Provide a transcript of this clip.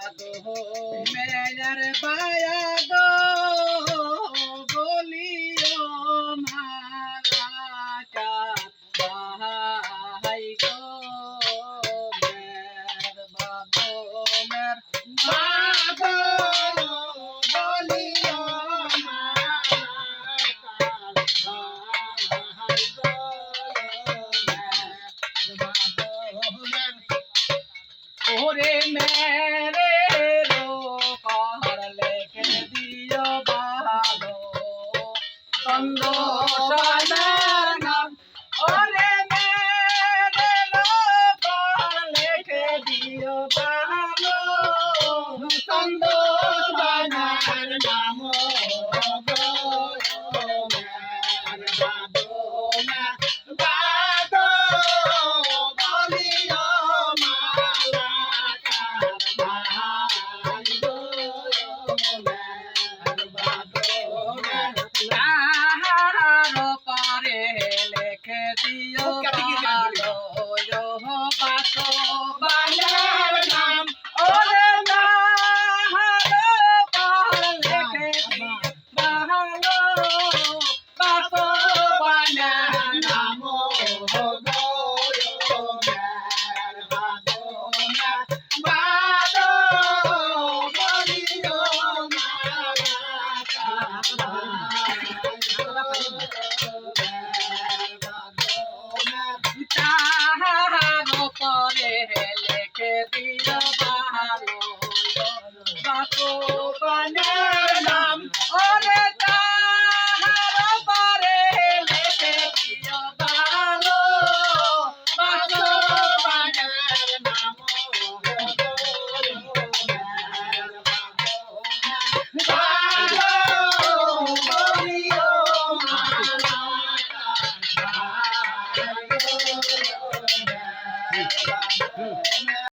গো মেয়ের বায়া গো বলিও মালাকা ভাই গো মের বাবো মের বাবো বলিও মালাকা ভাই গো মের বাবো মের ওরে মেরে রো পাহাড় লেখে দিও ভালো চন্দ সাদার নাম ওরে মেরে রো পাহাড় লেখে দিও ভালো চন্দ সাদার নাম গো মের বাবো মের বাবো বলিও পারে লেখে দিও ভালো বাসো বাংলার নাম ওরে না পাহাড় লেখে দিও ভালো বাসো বাংলার নাম পরে লেখে দিও ভালো বাপু বানের নাম ওরে তাহার পরে লেখে দিও ভালো বাপু বানের নাম Bye.